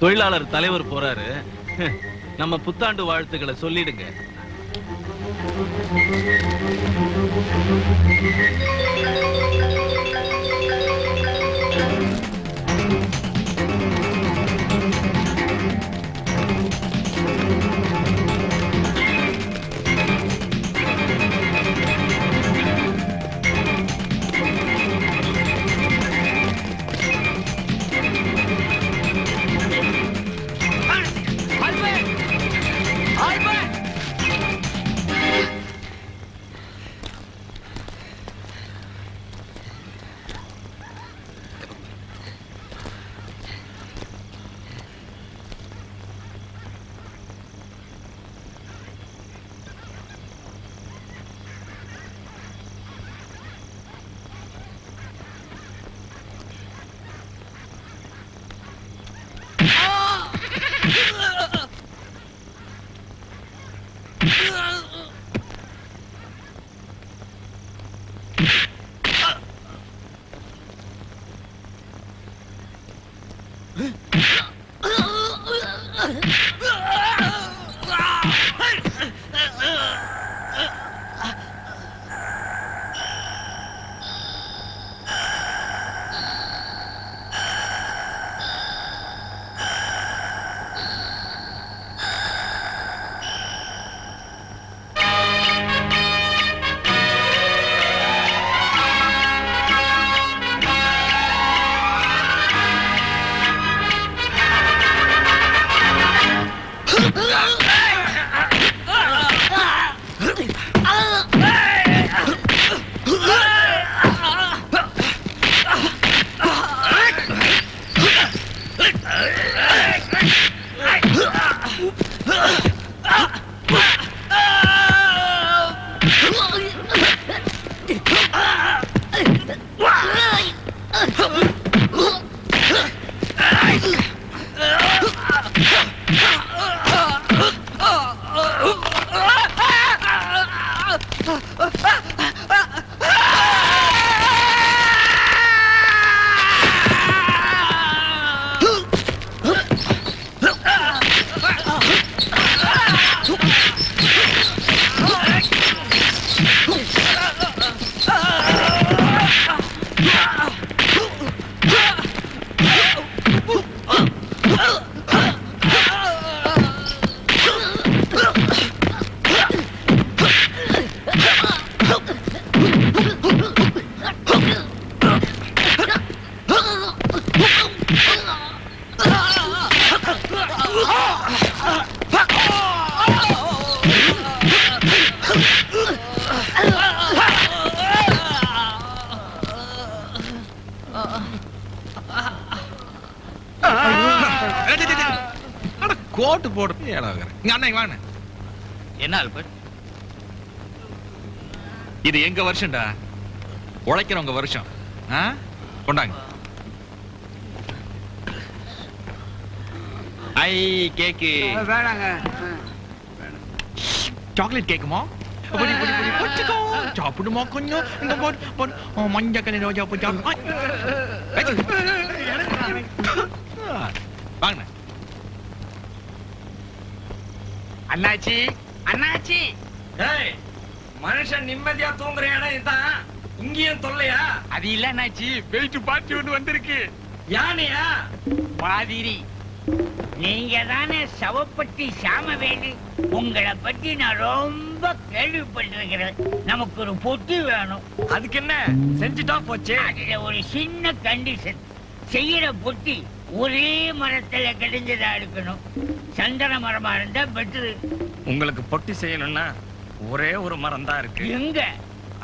தொழிலாளர் தலைவர் போறாரு. நம்ம புத்தாண்டு வாழ்த்துக்களை சொல்லிடுங்க. கோட்டு போடுறது என்ன ஆல்பர்ட்? இது எங்க வருஷம்டா, உழைக்கிறவங்க வருஷம். கொண்டாங்க. ஐ கேக்கு சாக்லேட் கேக்குமா? சாப்பிடுமா கொஞ்சம்? மஞ்சள் கலர் ரோஜா பூ வாங்க. அண்ணாச்சி அண்ணாச்சி, மனுஷன் நிம்மதியா தூங்குற இடம் இதுதான். இங்கேயும் தொல்லையா? அது இல்ல அண்ணாச்சி, வெயிட் பார்ட்டி ஒன்று வந்திருக்கு. யானையா? மாதிரி நீங்க தானே சவப்பட்டி சாமவேலு? உங்களை பத்தி நான் ரொம்ப கேள்விப்பட்டிருக்கிறேன். நமக்கு ஒரு பொட்டி வேணும். அதுக்கு என்ன செஞ்சுட்டா போச்சு. அதுல ஒரு சின்ன கண்டிஷன். செய்யற பொட்டி ஒரே மரத்துல கிடைஞ்சதா இருக்கணும். சந்தன மரமா இருந்தா பெட்ரு. உங்களுக்கு பொட்டி செய்யணும்னா ஒரே ஒரு மரம் தான் இருக்கு. எங்க?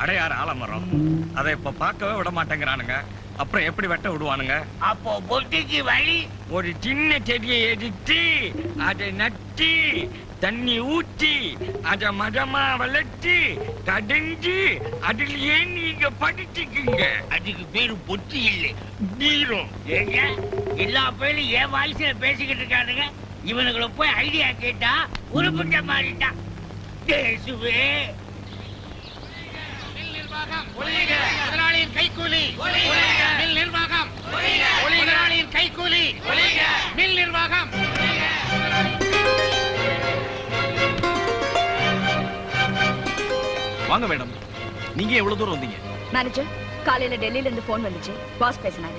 அடையாறு ஆலமரம். அதை இப்ப பார்க்கவே விட மாட்டேங்கிறானுங்க. அப்புறம் எப்படி வெட்ட விடுவானுங்க? அப்போ பொட்டிக்கு வழி, ஒரு சின்ன செடியை எடுத்து அதை நட்டி தண்ணி ஊற்றி அதை மரமா வளர்த்து கடைஞ்சு அதிலேயே நீங்க படிச்சுக்குங்க. அதுக்கு பேரு பொட்டி இல்லை, நீரும். ஏங்க எல்லா பேரும் என் வாய்ஸ்ல பேசிக்கிட்டு இருக்கானுங்க. இவனுங்களை போய் ஐடியா கேட்டா உருப்பிட்ட மாறிட்டான். பேசுவே முதலாளியின் கைக்கூலி, மில் நிர்வாகம், முதலாளியின் கைக்கூலி, மில் நிர்வாகம். வாங்க மேடம். நீங்க எவ்வளவு தூரம் வந்தீங்க? மேனேஜர், காலையில டெல்லியில இருந்து போன் வந்துச்சு. பாஸ் பேசினாரு.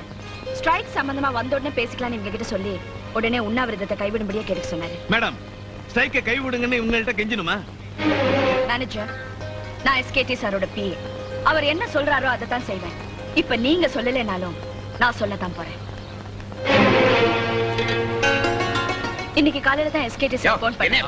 ஸ்ட்ரைக் சம்பந்தமா வந்த உடனே பேசிக்கலாம்னு இவங்க கிட்ட சொல்லி உடனே உண்ணாவிரதத்தை கைவிடும்படியா கேட்க சொன்னாரு. மேடம், ஸ்ட்ரைக்கை கைவிடுங்கன்னு இவங்கள்ட்ட கெஞ்சணுமா? மேனேஜர், நான் எஸ்கேடி சாரோட பிஏ. அவர் என்ன சொல்றாரோ அதை தான் செய்வேன். இப்ப நீங்க சொல்லலைனாலும் நான் சொல்லத்தான் போறேன். இன்னைக்கு காலையில தான் எஸ்கேடி சார் போன் பண்ணி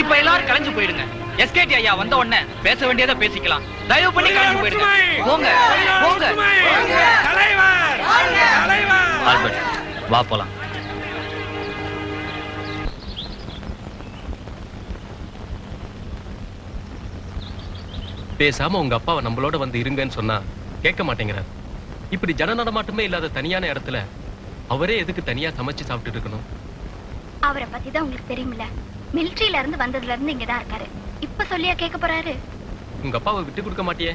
இப்ப எல்லாரும் கலைஞ்சு போயிடுங்க. எஸ்கேடி ஐயா வந்த உடனே பேச வேண்டியதை பேசிக்கலாம். தயவு பண்ணி கலைஞ்சு போயிடுங்க. போங்க போங்க. தலைவர் ஆல்பர்ட், வா போலாம். பேசாம உங்க அப்பாவை நம்மளோட வந்து இருங்கன்னு சொன்னா கேட்க மாட்டேங்கிறார். இப்படி ஜன நடமாட்டமே இல்லாத தனியான இடத்துல அவரே எதுக்கு தனியா சமைச்சு சாப்பிட்டு இருக்கணும்? அவரை பத்தி தான் உங்களுக்கு தெரியுமில்ல. மிலிட்டரியில இருந்து வந்ததுல இருந்து இங்கதான் இருக்காரு. இப்ப சொல்லியா கேட்க போறாரு? உங்க அப்பாவை விட்டு கொடுக்க மாட்டியே?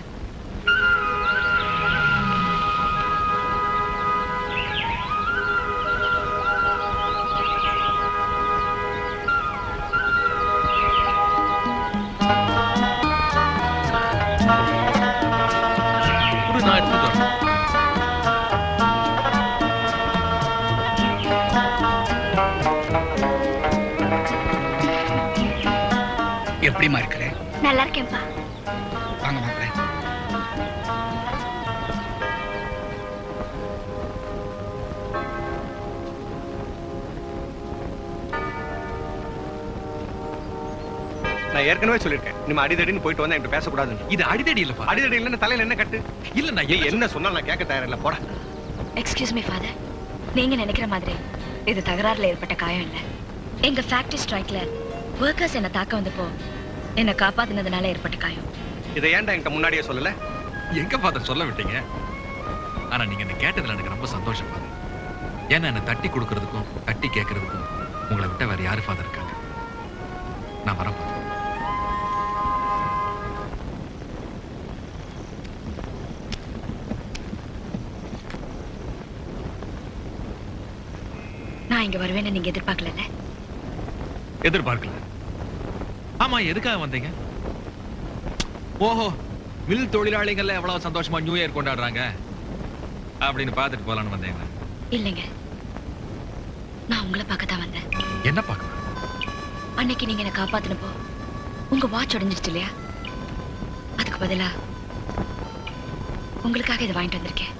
நான் எடுத்துட்டு வரேன். எப்படிமா இருக்கிற? நல்லா இருக்கேன்ப்பா. வாங்க மாப்பிள்ள. நான் ஏற்கனவே சொல்லிருக்கேன், நீங்க அடிதடின்னு போயிட்டு வந்தா என்கிட்ட பேசக்கூடாதுன்னு. இது அடிதடி இல்லப்பா. அடிதடி இல்லன்னு தலையில என்ன கட்டு? இல்ல, நான் என்ன சொன்னா நான் கேட்க தயாரில்ல. போட. எக்ஸ்கியூஸ் மீ ஃபாதர், நீங்க நினைக்கிற மாதிரி இது தகராறுல ஏற்பட்ட காயம் இல்ல. எங்க ஃபேக்டரி ஸ்ட்ரைக்ல வர்க்கர்ஸ் என்ன தாக்க வந்தப்போ என்ன காப்பாத்தினதுனால ஏற்பட்ட காயம். இதை ஏன்டா என்கிட்ட முன்னாடியே சொல்லல? எங்க ஃபாதர் சொல்ல விட்டீங்க? ஆனா நீங்க என்ன கேட்டதுல எனக்கு ரொம்ப சந்தோஷம் ஃபாதர். ஏன்னா என்ன தட்டி கொடுக்கறதுக்கும் தட்டி கேட்கறதுக்கும் உங்களை விட்ட வேற யாரு ஃபாதர் இருக்காங்க? நான் வரேன் ஃபாதர். நான் இங்க வருவேன்னு நீங்க எதிர்பார்க்கல. எதிர்பார்க்கல. ஆமா, எதுக்காக வந்தீங்க? ஓஹோ, மில் தொழிலாளிகள் எவ்வளவு சந்தோஷமா நியூ இயர் கொண்டாடுறாங்க அப்படின்னு பார்த்துட்டு போலான்னு வந்தீங்க? இல்லைங்க, நான் உங்களை பார்க்க தான் வந்தேன். என்ன பார்க்க? அன்னைக்கு நீங்க என்ன காப்பாத்தினப்போ உங்க வாட்ச் உடைஞ்சிருச்சு இல்லையா? அதுக்கு பதிலா உங்களுக்காக இதை வாங்கிட்டு வந்திருக்கேன்.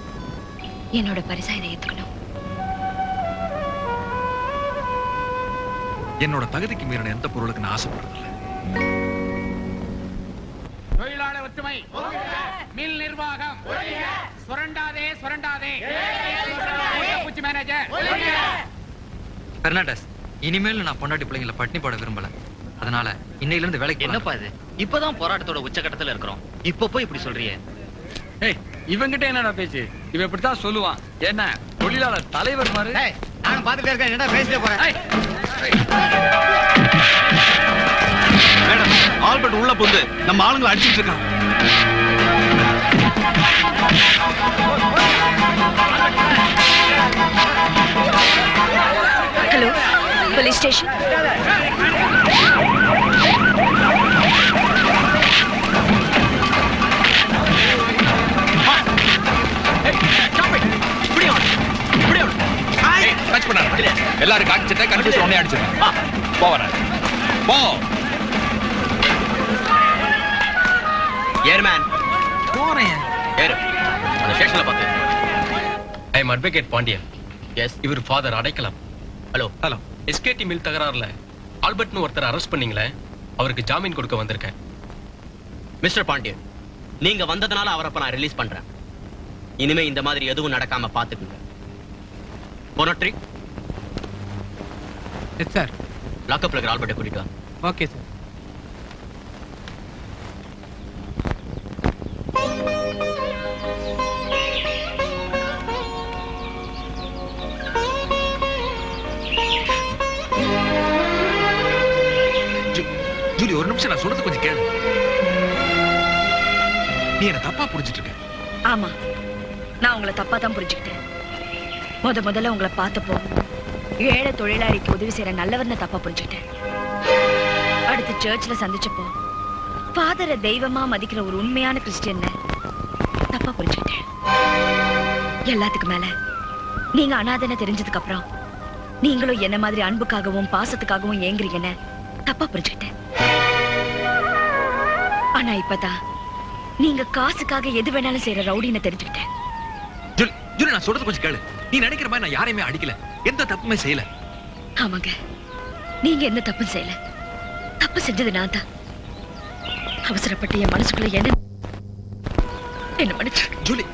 என்னோட பரிசா இதை ஏத்துக்கணும். என்னோட தகுதிக்கு மீறின எந்த பொருளுக்கு நான் ஆசைப்படுறதில்ல. தொழிலாளர் ஒற்றுமை, மில் நிர்வாகம், சுரண்டாதே சுரண்டாதே. பூச்சி மேனேஜர் பெர்னாண்டஸ், இனிமேல் நான் பொண்டாட்டி பிள்ளைங்களை பட்டினி போட விரும்பல. அதனால இன்னையில இருந்து வேலைக்கு என்னப்பா இது? இப்பதான் போராட்டத்தோட உச்சகட்டத்துல இருக்கிறோம். இப்ப போய் இப்படி சொல்றியே? இவங்கிட்ட என்னடா பேச்சு? இவன் இப்படித்தான் சொல்லுவான். என்ன தொழிலாளர் தலைவர் மாதிரி? நான் பாத்துட்டே இருக்கேன். என்னடா பேசிட்டே போறேன்? மேடம், ஆல்பர்ட் உள்ள புந்து நம்ம ஆளுங்களை அடிச்சிட்டு இருக்கான். Hello, police station. எல்லாரும் காய்ச்சிட்ட கன்ஃபியூஸ் ஒன்னே அடிச்சிருக்கேன். போறேன். போ. ஏர்மேன் போறேன். ஏறு. அந்த ஸ்டேஷன்ல பாத்து. I am advocate Pandiyan. Yes, இவர் father Adaikalam. Hello hello. SKD mill தகராறுல ஆல்பர்ட்னு ஒருத்தர் அரெஸ்ட் பண்ணீங்களே, அவருக்கு ஜாமீன் கொடுக்க வந்திருக்கேன். மிஸ்டர் பாண்டியன், நீங்க வந்ததனால அவரை நான் ரிலீஸ் பண்றேன். இனிமே இந்த மாதிரி எதுவும் நடக்காம பாத்துக்குங்க. போனட்ரி. Yes sir. லாக்கப்ல இருக்கிற ஆல்பர்ட்டை கூட்டிட்டு வா. Okay sir. ஒரு நிமிஷம் நான் சொல்றது கொஞ்சம் கேளு. நீ என்ன தப்பா புரிஞ்சிட்டு இருக்க. ஆமா, நான் உங்களை தப்பா தான் புரிஞ்சுக்கிட்டேன். முதல்ல உங்களை பார்த்தப்போ ஏழை தொழிலாளிக்கு உதவி செய்யற நல்லவர்னு தப்பா புரிஞ்சுக்கிட்டேன். அடுத்து சர்ச்ல சந்திச்சப்போ ஃபாதரை தெய்வமா மதிக்கிற ஒரு உண்மையான கிறிஸ்டியன் தப்பா புரிஞ்சுக்கிட்டேன். எல்லாத்துக்கும் மேல நீங்க அனாதைன்னு தெரிஞ்சதுக்கு அப்புறம் நீங்களும் என்ன மாதிரி அன்புக்காகவும் பாசத்துக்காகவும் ஏங்குறீங்கன்னு தப்பா புரிஞ்சுக்கிட்டேன். ஆனா இப்பதான் நீங்க காசுக்காக எது வேணாலும் செய்யற ரவுடின்னு தெரிஞ்சுக்கிட்டேன். ஜூலி, நான் சொல்றது கொஞ்சம் கேளு. நீ நினைக்கிற மாதிரி நான் யாரையுமே அடிக்கல, எந்த தப்புமே செய்யல. ஆமாங்க, நீங்க எந்த தப்பும் செய்யல. தப்பு செஞ்சது நான் தான். அவசரப்பட்டு என் மனசுக்குள்ள என்ன மன்னிச்சு. ஜூலி